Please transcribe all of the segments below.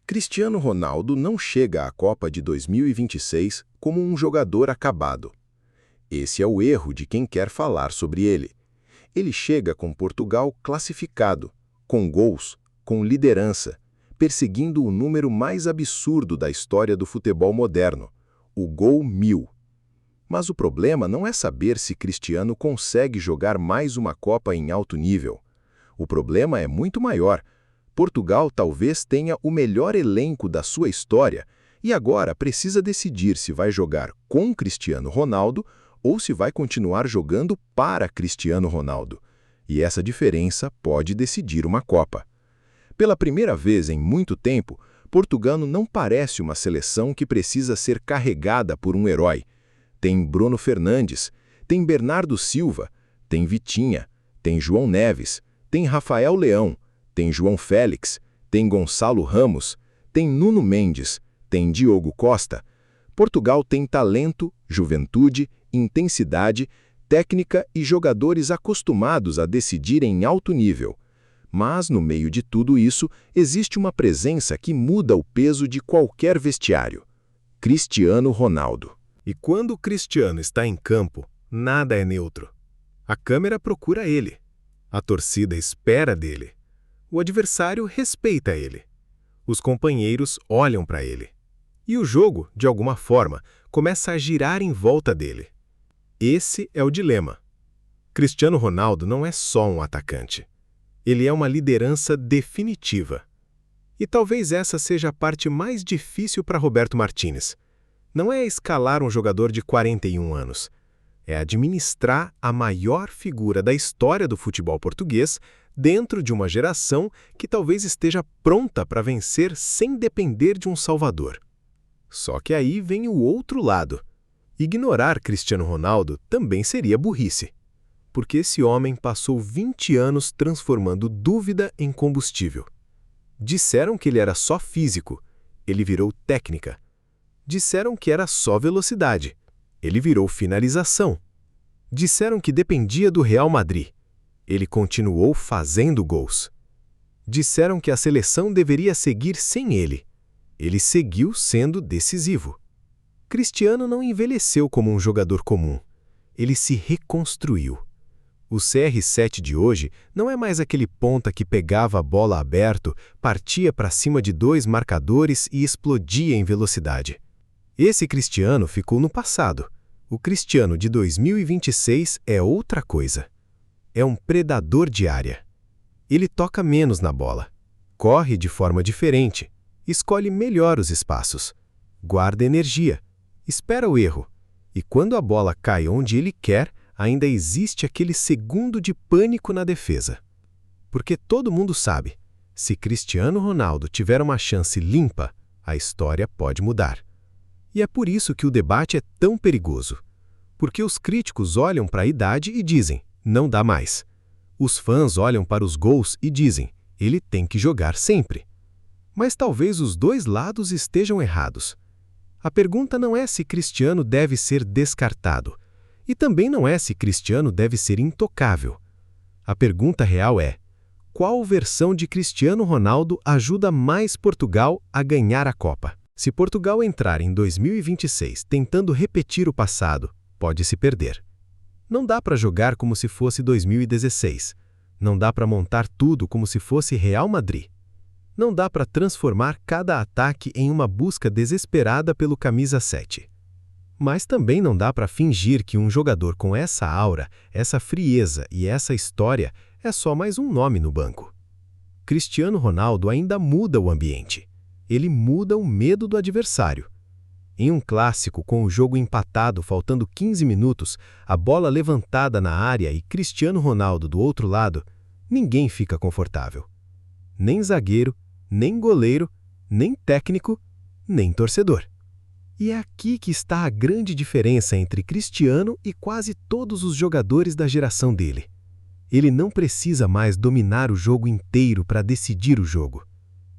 Cristiano Ronaldo não chega à Copa de 2026 como um jogador acabado. Esse é o erro de quem quer falar sobre ele. Ele chega com Portugal classificado, com gols, com liderança, perseguindo o número mais absurdo da história do futebol moderno, o gol 1000. Mas o problema não é saber se Cristiano consegue jogar mais uma Copa em alto nível. O problema é muito maior. Portugal talvez tenha o melhor elenco da sua história e agora precisa decidir se vai jogar com Cristiano Ronaldo ou se vai continuar jogando para Cristiano Ronaldo. E essa diferença pode decidir uma Copa. Pela primeira vez em muito tempo, Portugal não parece uma seleção que precisa ser carregada por um herói. Tem Bruno Fernandes, tem Bernardo Silva, tem Vitinha, tem João Neves, tem Rafael Leão, tem João Félix, tem Gonçalo Ramos, tem Nuno Mendes, tem Diogo Costa. Portugal tem talento, juventude, intensidade, técnica e jogadores acostumados a decidir em alto nível. Mas, no meio de tudo isso, existe uma presença que muda o peso de qualquer vestiário: Cristiano Ronaldo. E quando o Cristiano está em campo, nada é neutro. A câmera procura ele. A torcida espera dele. O adversário respeita ele. Os companheiros olham para ele. E o jogo, de alguma forma, começa a girar em volta dele. Esse é o dilema. Cristiano Ronaldo não é só um atacante. Ele é uma liderança definitiva. E talvez essa seja a parte mais difícil para Roberto Martínez. Não é escalar um jogador de 41 anos. É administrar a maior figura da história do futebol português dentro de uma geração que talvez esteja pronta para vencer sem depender de um salvador. Só que aí vem o outro lado. Ignorar Cristiano Ronaldo também seria burrice. Porque esse homem passou 20 anos transformando dúvida em combustível. Disseram que ele era só físico. Ele virou técnica. Disseram que era só velocidade. Ele virou finalização. Disseram que dependia do Real Madrid. Ele continuou fazendo gols. Disseram que a seleção deveria seguir sem ele. Ele seguiu sendo decisivo. Cristiano não envelheceu como um jogador comum. Ele se reconstruiu. O CR7 de hoje não é mais aquele ponta que pegava a bola aberto, partia para cima de dois marcadores e explodia em velocidade. Esse Cristiano ficou no passado. O Cristiano de 2026 é outra coisa. É um predador de área. Ele toca menos na bola, corre de forma diferente, escolhe melhor os espaços, guarda energia, espera o erro, e quando a bola cai onde ele quer, ainda existe aquele segundo de pânico na defesa. Porque todo mundo sabe, se Cristiano Ronaldo tiver uma chance limpa, a história pode mudar. E é por isso que o debate é tão perigoso. Porque os críticos olham para a idade e dizem, não dá mais. Os fãs olham para os gols e dizem, ele tem que jogar sempre. Mas talvez os dois lados estejam errados. A pergunta não é se Cristiano deve ser descartado. E também não é se Cristiano deve ser intocável. A pergunta real é, qual versão de Cristiano Ronaldo ajuda mais Portugal a ganhar a Copa? Se Portugal entrar em 2026 tentando repetir o passado, pode se perder. Não dá para jogar como se fosse 2016. Não dá para montar tudo como se fosse Real Madrid. Não dá para transformar cada ataque em uma busca desesperada pelo camisa 7. Mas também não dá para fingir que um jogador com essa aura, essa frieza e essa história é só mais um nome no banco. Cristiano Ronaldo ainda muda o ambiente. Ele muda o medo do adversário. Em um clássico com o jogo empatado faltando 15 minutos, a bola levantada na área e Cristiano Ronaldo do outro lado, ninguém fica confortável. Nem zagueiro, nem goleiro, nem técnico, nem torcedor. E é aqui que está a grande diferença entre Cristiano e quase todos os jogadores da geração dele. Ele não precisa mais dominar o jogo inteiro para decidir o jogo.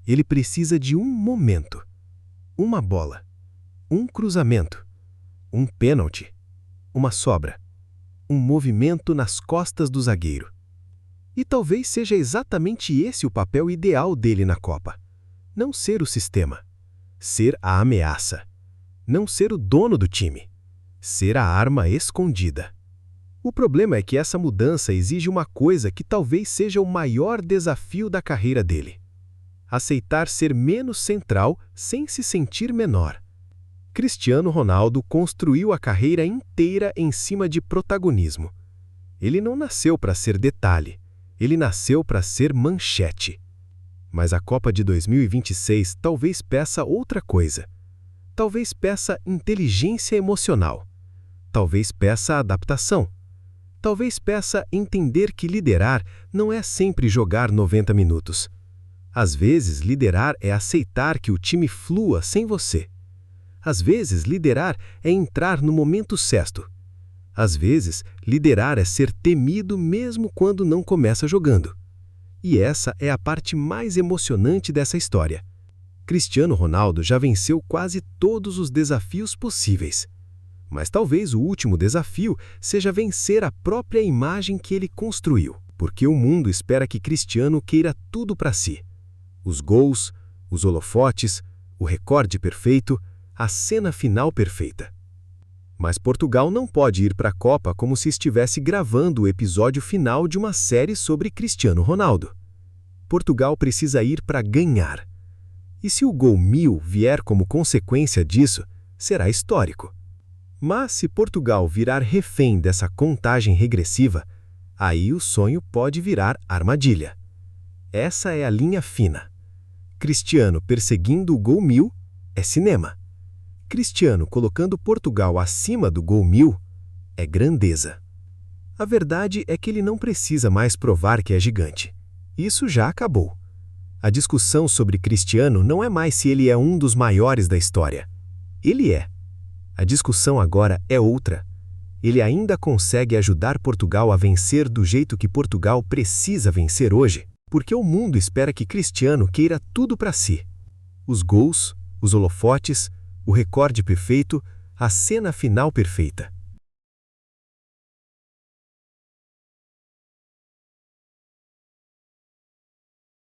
Ele precisa de um momento, uma bola, um cruzamento, um pênalti, uma sobra, um movimento nas costas do zagueiro. E talvez seja exatamente esse o papel ideal dele na Copa. Não ser o sistema. Ser a ameaça. Não ser o dono do time. Ser a arma escondida. O problema é que essa mudança exige uma coisa que talvez seja o maior desafio da carreira dele: aceitar ser menos central sem se sentir menor. Cristiano Ronaldo construiu a carreira inteira em cima de protagonismo. Ele não nasceu para ser detalhe, ele nasceu para ser manchete. Mas a Copa de 2026 talvez peça outra coisa. Talvez peça inteligência emocional. Talvez peça adaptação. Talvez peça entender que liderar não é sempre jogar 90 minutos. Às vezes, liderar é aceitar que o time flua sem você. Às vezes, liderar é entrar no momento certo. Às vezes, liderar é ser temido mesmo quando não começa jogando. E essa é a parte mais emocionante dessa história. Cristiano Ronaldo já venceu quase todos os desafios possíveis. Mas talvez o último desafio seja vencer a própria imagem que ele construiu, porque o mundo espera que Cristiano queira tudo para si. Os gols, os holofotes, o recorde perfeito, a cena final perfeita. Mas Portugal não pode ir para a Copa como se estivesse gravando o episódio final de uma série sobre Cristiano Ronaldo. Portugal precisa ir para ganhar. E se o gol 1000 vier como consequência disso, será histórico. Mas se Portugal virar refém dessa contagem regressiva, aí o sonho pode virar armadilha. Essa é a linha fina. Cristiano perseguindo o gol 1000 é cinema. Cristiano colocando Portugal acima do gol 1000 é grandeza. A verdade é que ele não precisa mais provar que é gigante. Isso já acabou. A discussão sobre Cristiano não é mais se ele é um dos maiores da história. Ele é. A discussão agora é outra. Ele ainda consegue ajudar Portugal a vencer do jeito que Portugal precisa vencer hoje, porque o mundo espera que Cristiano queira tudo para si. Os gols, os holofotes, o recorde perfeito, a cena final perfeita.